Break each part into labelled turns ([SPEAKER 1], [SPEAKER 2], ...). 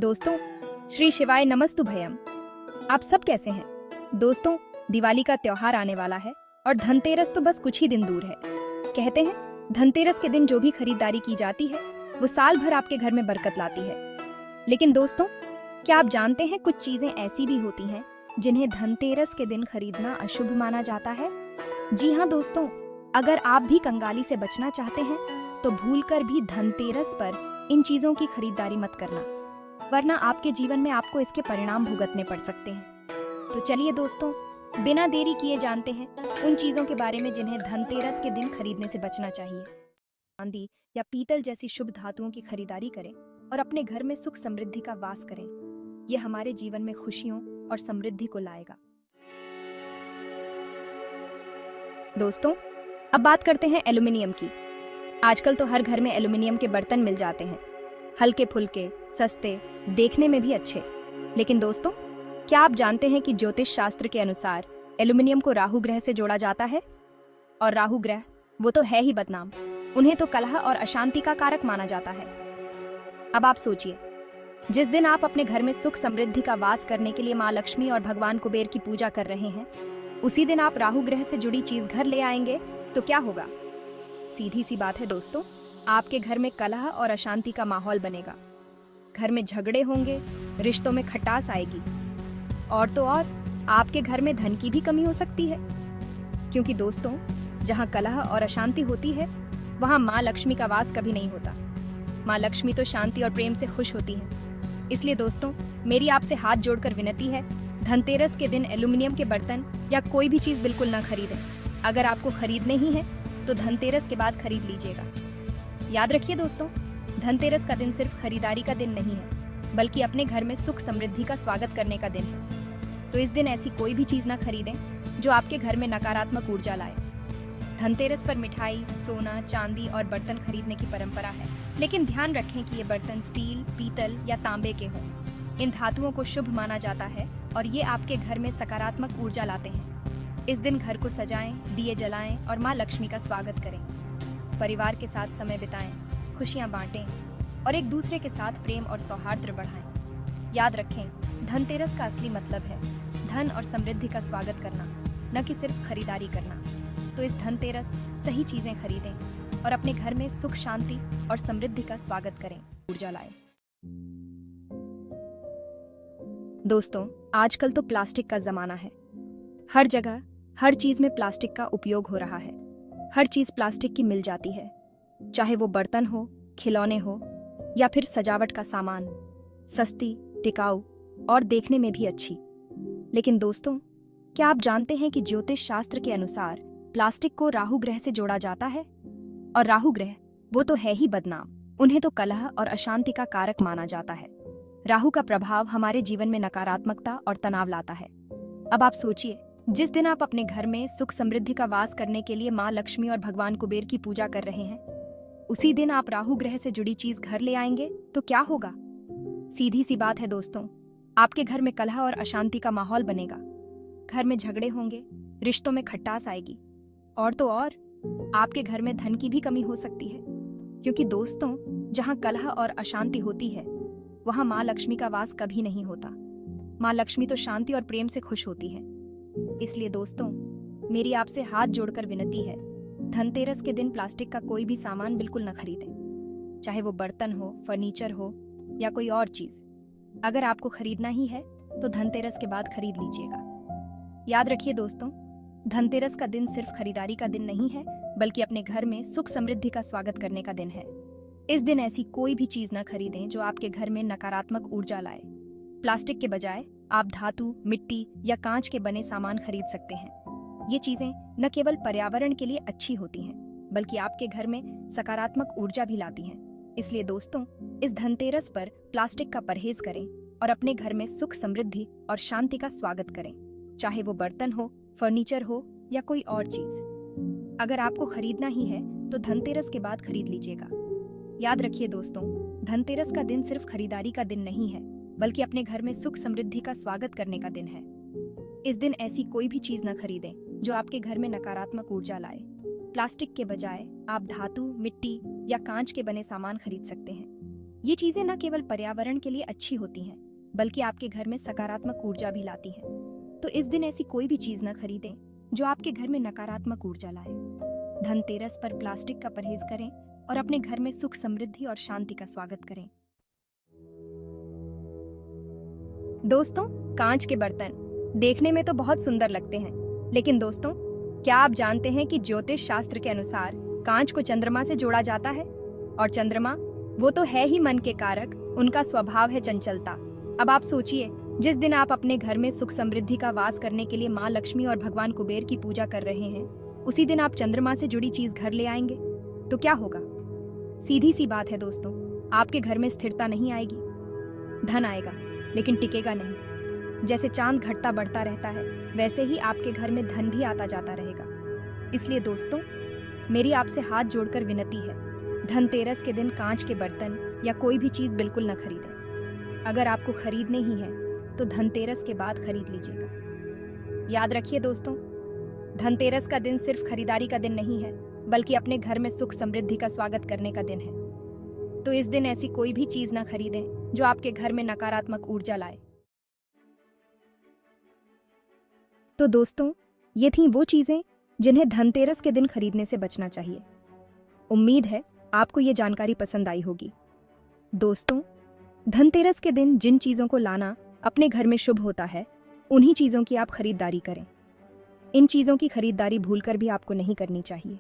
[SPEAKER 1] दोस्तों, श्री शिवाय नमस्तुभयम। आप सब कैसे हैं? दोस्तों, दिवाली का त्योहार आने वाला है और धनतेरस तो बस कुछ ही दिन दूर है। कहते हैं धनतेरस के दिन जो भी खरीदारी की जाती है वो साल भर आपके घर में बरकत लाती है। लेकिन दोस्तों, क्या आप जानते हैं कुछ चीजें ऐसी भी होती हैं जिन्हें धनतेरस के दिन खरीदना अशुभ माना जाता है? जी हाँ दोस्तों, अगर आप भी कंगाली से बचना चाहते हैं तो भूलकर भी धनतेरस पर इन चीजों की खरीदारी मत करना, वरना आपके जीवन में आपको इसके परिणाम भुगतने पड़ सकते हैं। तो चलिए दोस्तों, बिना देरी किए जानते हैं उन चीजों के बारे में जिन्हें धनतेरस के दिन खरीदने से बचना चाहिए। चांदी या पीतल जैसी शुभ धातुओं की खरीदारी करें और अपने घर में सुख समृद्धि का वास करें। ये हमारे जीवन में खुशियों और समृद्धि को लाएगा। दोस्तों, अब बात करते हैं एल्युमिनियम की। आजकल तो हर घर में एल्युमिनियम के बर्तन मिल जाते हैं, हल्के फुल्के, सस्ते, देखने में भी अच्छे। लेकिन दोस्तों, क्या आप जानते हैं कि ज्योतिष शास्त्र के अनुसार एल्युमिनियम को राहु ग्रह से जोड़ा जाता है? और राहु ग्रह वो तो है ही बदनाम, उन्हें तो कलह और अशांति का कारक माना जाता है। अब आप सोचिए, जिस दिन आप अपने घर में सुख समृद्धि का वास करने के लिए माँ लक्ष्मी और भगवान कुबेर की पूजा कर रहे हैं, उसी दिन आप राहु ग्रह से जुड़ी चीज घर ले आएंगे तो क्या होगा? सीधी सी बात है दोस्तों, आपके घर में कलह और अशांति का माहौल बनेगा। घर में झगड़े होंगे, रिश्तों में खटास आएगी, और तो और आपके घर में धन की भी कमी हो सकती है। क्योंकि दोस्तों, जहाँ कलह और अशांति होती है वहाँ माँ लक्ष्मी का वास कभी नहीं होता। माँ लक्ष्मी तो शांति और प्रेम से खुश होती हैं। इसलिए दोस्तों, मेरी आपसे हाथ जोड़कर विनती है, धनतेरस के दिन एल्युमिनियम के बर्तन या कोई भी चीज बिल्कुल ना खरीदें। अगर आपको खरीदने ही है तो धनतेरस के बाद खरीद लीजिएगा। याद रखिए दोस्तों, धनतेरस का दिन सिर्फ खरीदारी का दिन नहीं है, बल्कि अपने घर में सुख समृद्धि का स्वागत करने का दिन है। तो इस दिन ऐसी कोई भी चीज ना खरीदें जो आपके घर में नकारात्मक ऊर्जा लाए। धनतेरस पर मिठाई, सोना, चांदी और बर्तन खरीदने की परंपरा है, लेकिन ध्यान रखें कि ये बर्तन स्टील, पीतल या तांबे के हों। इन धातुओं को शुभ माना जाता है और ये आपके घर में सकारात्मक ऊर्जा लाते हैं। इस दिन घर को सजाएं, दिए जलाएं और माँ लक्ष्मी का स्वागत करें। परिवार के साथ समय बिताएं, खुशियां बांटें और एक दूसरे के साथ प्रेम और सौहार्द बढ़ाएं। याद रखें, धनतेरस का असली मतलब है धन और समृद्धि का स्वागत करना, न कि सिर्फ खरीदारी करना। तो इस धनतेरस सही चीजें खरीदें और अपने घर में सुख, शांति और समृद्धि का स्वागत करें, ऊर्जा लाएं। दोस्तों, आजकल तो प्लास्टिक का जमाना है। हर जगह हर चीज में प्लास्टिक का उपयोग हो रहा है। हर चीज प्लास्टिक की मिल जाती है, चाहे वो बर्तन हो, खिलौने हो या फिर सजावट का सामान। सस्ती, टिकाऊ और देखने में भी अच्छी। लेकिन दोस्तों, क्या आप जानते हैं कि ज्योतिष शास्त्र के अनुसार प्लास्टिक को राहु ग्रह से जोड़ा जाता है? और राहु ग्रह वो तो है ही बदनाम, उन्हें तो कलह और अशांति का कारक माना जाता है। राहु का प्रभाव हमारे जीवन में नकारात्मकता और तनाव लाता है। अब आप सोचिए, जिस दिन आप अपने घर में सुख समृद्धि का वास करने के लिए माँ लक्ष्मी और भगवान कुबेर की पूजा कर रहे हैं, उसी दिन आप राहु ग्रह से जुड़ी चीज घर ले आएंगे तो क्या होगा? सीधी सी बात है दोस्तों, आपके घर में कलह और अशांति का माहौल बनेगा। घर में झगड़े होंगे, रिश्तों में खटास आएगी, और तो और आपके घर में धन की भी कमी हो सकती है। क्योंकि दोस्तों, जहाँ कलह और अशांति होती है वहाँ माँ लक्ष्मी का वास कभी नहीं होता। माँ लक्ष्मी तो शांति और प्रेम से खुश होती है। इसलिए दोस्तों, मेरी आपसे हाथ जोड़कर विनती है, धनतेरस के दिन प्लास्टिक का कोई भी सामान बिल्कुल न खरीदें, चाहे वो बर्तन हो, फर्नीचर हो या कोई और चीज। अगर आपको खरीदना ही है तो धनतेरस के बाद खरीद लीजिएगा। याद रखिए दोस्तों, धनतेरस का दिन सिर्फ खरीदारी का दिन नहीं है, बल्कि अपने घर में सुख समृद्धि का स्वागत करने का दिन है। इस दिन ऐसी कोई भी चीज न खरीदें जो आपके घर में नकारात्मक ऊर्जा लाए। प्लास्टिक के बजाय आप धातु, मिट्टी या कांच के बने सामान खरीद सकते हैं। ये चीजें न केवल पर्यावरण के लिए अच्छी होती हैं, बल्कि आपके घर में सकारात्मक ऊर्जा भी लाती हैं। इसलिए दोस्तों, इस धनतेरस पर प्लास्टिक का परहेज करें और अपने घर में सुख समृद्धि और शांति का स्वागत करें, चाहे वो बर्तन हो, फर्नीचर हो या कोई और चीज। अगर आपको खरीदना ही है तो धनतेरस के बाद खरीद लीजिएगा। याद रखिए दोस्तों, धनतेरस का दिन सिर्फ खरीदारी का दिन नहीं है, बल्कि अपने घर में सुख समृद्धि का स्वागत करने का दिन है। इस दिन ऐसी कोई भी चीज न खरीदें जो आपके घर में नकारात्मक ऊर्जा लाए। प्लास्टिक के बजाय आप धातु, मिट्टी या कांच के बने सामान खरीद सकते हैं। ये चीजें न केवल पर्यावरण के लिए अच्छी होती हैं, बल्कि आपके घर में सकारात्मक ऊर्जा भी लाती हैं। तो इस दिन ऐसी कोई भी चीज न खरीदें जो आपके घर में नकारात्मक ऊर्जा लाए। धनतेरस पर प्लास्टिक का परहेज करें और अपने घर में सुख, समृद्धि और शांति का स्वागत करें। दोस्तों, कांच के बर्तन देखने में तो बहुत सुंदर लगते हैं, लेकिन दोस्तों, क्या आप जानते हैं कि ज्योतिष शास्त्र के अनुसार कांच को चंद्रमा से जोड़ा जाता है? और चंद्रमा वो तो है ही मन के कारक, उनका स्वभाव है चंचलता। अब आप सोचिए, जिस दिन आप अपने घर में सुख समृद्धि का वास करने के लिए माँ लक्ष्मी और भगवान कुबेर की पूजा कर रहे हैं, उसी दिन आप चंद्रमा से जुड़ी चीज घर ले आएंगे तो क्या होगा? सीधी सी बात है दोस्तों, आपके घर में स्थिरता नहीं आएगी। धन आएगा लेकिन टिकेगा नहीं। जैसे चांद घटता बढ़ता रहता है, वैसे ही आपके घर में धन भी आता जाता रहेगा। इसलिए दोस्तों, मेरी आपसे हाथ जोड़कर विनती है, धनतेरस के दिन कांच के बर्तन या कोई भी चीज बिल्कुल न खरीदें। अगर आपको खरीदने ही है तो धनतेरस के बाद खरीद लीजिएगा। याद रखिए दोस्तों, धनतेरस का दिन सिर्फ खरीदारी का दिन नहीं है, बल्कि अपने घर में सुख समृद्धि का स्वागत करने का दिन है। तो इस दिन ऐसी कोई भी चीज न खरीदें जो आपके घर में नकारात्मक ऊर्जा लाए। तो दोस्तों, ये थीं वो चीजें जिन्हें धनतेरस के दिन खरीदने से बचना चाहिए। उम्मीद है आपको ये जानकारी पसंद आई होगी। दोस्तों, धनतेरस के दिन जिन चीजों को लाना अपने घर में शुभ होता है, उन्हीं चीजों की आप खरीदारी करें। इन चीजों की खरीदारी भूलकर भी आपको नहीं करनी चाहिए।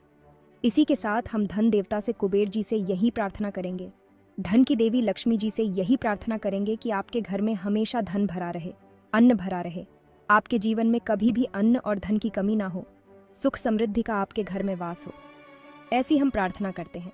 [SPEAKER 1] इसी के साथ हम धन देवता से कुबेर जी से यही प्रार्थना करेंगे, धन की देवी लक्ष्मी जी से यही प्रार्थना करेंगे कि आपके घर में हमेशा धन भरा रहे, अन्न भरा रहे, आपके जीवन में कभी भी अन्न और धन की कमी ना हो, सुख समृद्धि का आपके घर में वास हो। ऐसी हम प्रार्थना करते हैं।